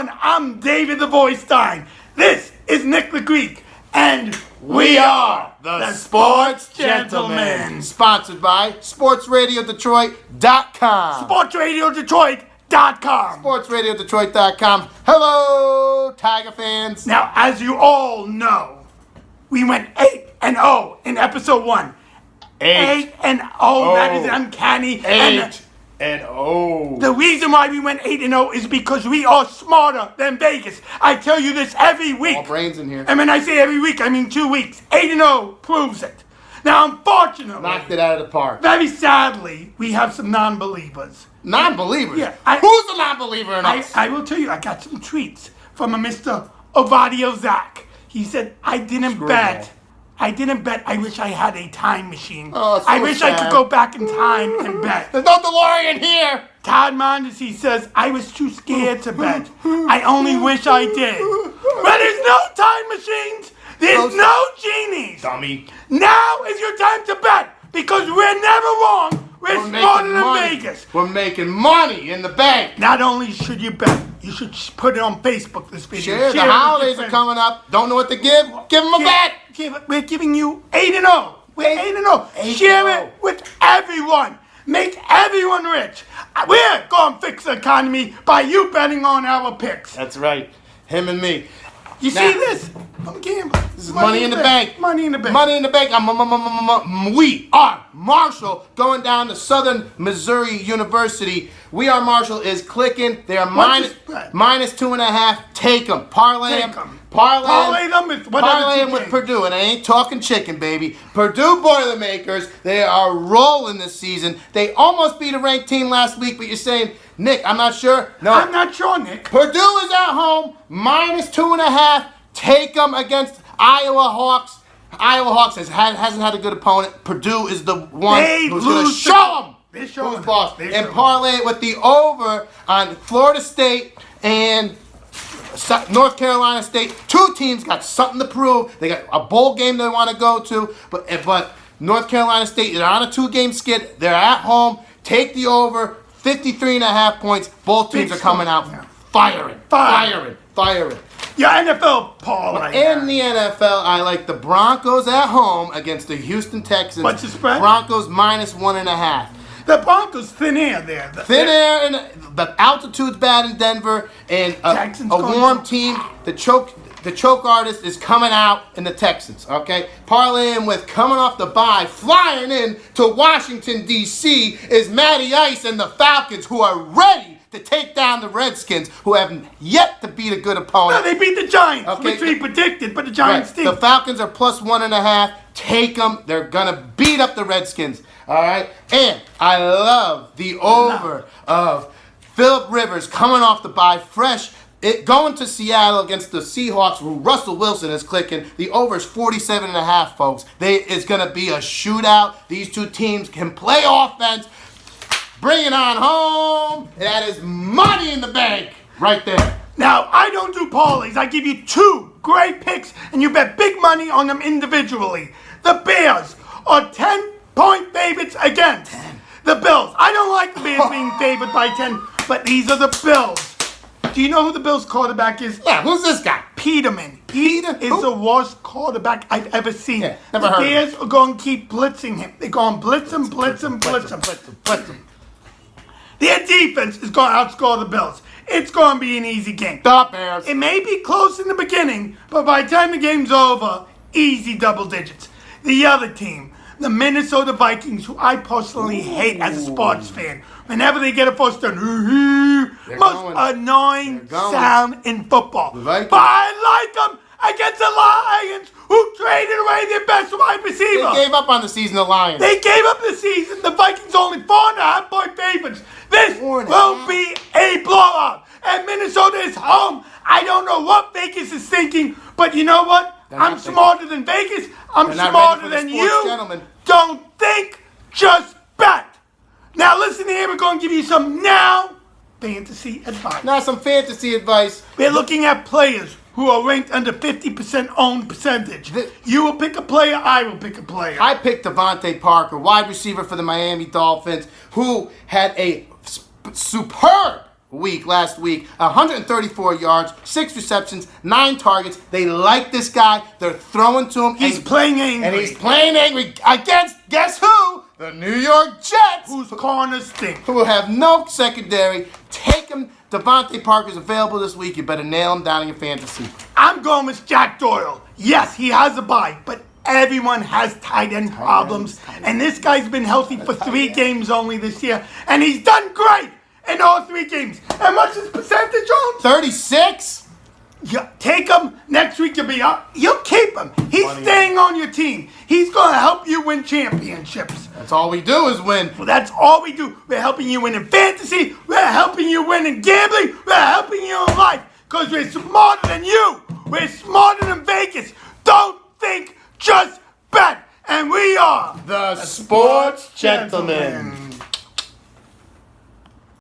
everyone. I'm David the Voice Stein. This is Nick the Greek. And we are the Sports Gentlemen. Sponsored by SportsRadioDetroit.com. SportsRadioDetroit.com. SportsRadioDetroit.com. Hello, Tiger fans. Now, as you all know, we went 8-0 in episode 1. 8-0. That is uncanny. 8-0. The reason why we went 8-0 is because we are smarter than Vegas. I tell you this every week. All brains in here. And when I say every week, I mean 2 weeks. 8-0 proves it. Now, unfortunately, Knocked it out of the park. very sadly, we have some non-believers. Non-believers? Yeah, Who's a non-believer in us? I will tell you, I got some tweets from a Mr. Ovadio Zach. He said, I didn't bet. I wish I had a time machine. Oh, so I wish I could go back in time and bet. There's no DeLorean here. Todd Mondesi says, I was too scared to bet. I only wish I did. But there's no time machines. There's no genies. Dummy. Now is your time to bet because we're never wrong. We're smarter than money. Vegas. We're making money in the bank. Not only should you bet, you should put it on Facebook, this video. Share the holidays are coming up. Don't know what to give? Give them a bet. We're giving you 8-0. We're 8-0. Share it with everyone. Make everyone rich. We're going to fix the economy by you betting on our picks. That's right. Him and me. You see this? I'm gambling. This is money in the bank. Money in the bank. Money in the bank. We are Marshall going down to Southern Missouri University. We Are Marshall is clicking. They are minus 2.5. Take them. Parlay them. Parlay them with Purdue. And I ain't talking chicken, baby. Purdue Boilermakers. They are rolling this season. They almost beat a ranked team last week, but you're saying, Nick, I'm not sure. No. I'm not sure, Nick. Purdue is at home. Minus 2.5. Take them against Iowa Hawks. Iowa Hawks hasn't had a good opponent. Purdue is the one who's going to show them who's boss. And parlay it with the over on Florida State and North Carolina State. Two teams got something to prove. They got a bowl game they want to go to. But North Carolina State, they're on a 2-game skid. They're at home. Take the over. 53.5 points. Both teams are coming out firing. Your NFL parlay. In the NFL, I like the Broncos at home against the Houston Texans. What's the spread? Broncos minus 1.5. The Broncos thin air there. Thin air, and the altitude's bad in Denver, and a warm team. The choke artist is coming out in the Texans. Okay, parlaying with coming off the bye, flying in to Washington D.C. is Matty Ice and the Falcons, who are ready to take down the Redskins, who haven't yet to beat a good opponent. No, they beat the Giants, which we predicted, but the Giants did. The Falcons are plus 1.5. Take them. They're going to beat up the Redskins. All right? And I love the over of Phillip Rivers coming off the bye, fresh. Going to Seattle against the Seahawks, who Russell Wilson is clicking. The over is 47.5, folks. It's going to be a shootout. These two teams can play offense. Bring it on home. That is money in the bank right there. Now, I don't do parlays. I give you 2 great picks, and you bet big money on them individually. The Bears are 10-point favorites against the Bills. I don't like the Bears being favored by 10, but these are the Bills. Do you know who the Bills quarterback is? Yeah, who's this guy? Peterman. Peter is the worst quarterback I've ever seen. Yeah, never heard of him. The Bears are going to keep blitzing him. They're going to blitz him. Their defense is going to outscore the Bills. It's going to be an easy game. The Bears. It may be close in the beginning, but by the time the game's over, easy double digits. The other team, the Minnesota Vikings, who I personally hate as a sports fan. Whenever they get a first down, most annoying sound in football. But I like them against the Lions, who traded away their best wide receiver. They gave up on the season, the Lions. They gave up the season. The Vikings only 4.5-point favorites. This will be a blowout. And Minnesota is home. I don't know what Vegas is thinking, but you know what? I'm smarter than Vegas. I'm smarter than you. Gentlemen. Don't think, just bet. Now listen here, we're going to give you some fantasy advice. Now some fantasy advice. We're looking at players who are ranked under 50% owned percentage. You will pick a player, I will pick a player. I picked Devontae Parker, wide receiver for the Miami Dolphins, who had a superb last week. 134 yards, 6 receptions, 9 targets. They like this guy. They're throwing to him. He's playing angry. And he's playing angry against, guess who? The New York Jets. Whose corners stink. Who will have no secondary. Take him. Devontae Parker's available this week. You better nail him down in your fantasy. I'm going with Jack Doyle. Yes, he has a bye, but everyone has tight end problems. And this guy's been healthy for 3 games only this year. And he's done great in all 3 games. And what's his percentage on? 36? Yeah, take him. Next week you'll be up. You'll keep him. He's staying on your team. He's going to help you win championships. That's all we do is win. Well, that's all we do. We're helping you win in fantasy. We're helping you win in gambling. We're helping you in life. Because we're smarter than you. We're smarter than Vegas. Don't think, just bet. And we are The Sports Gentlemen.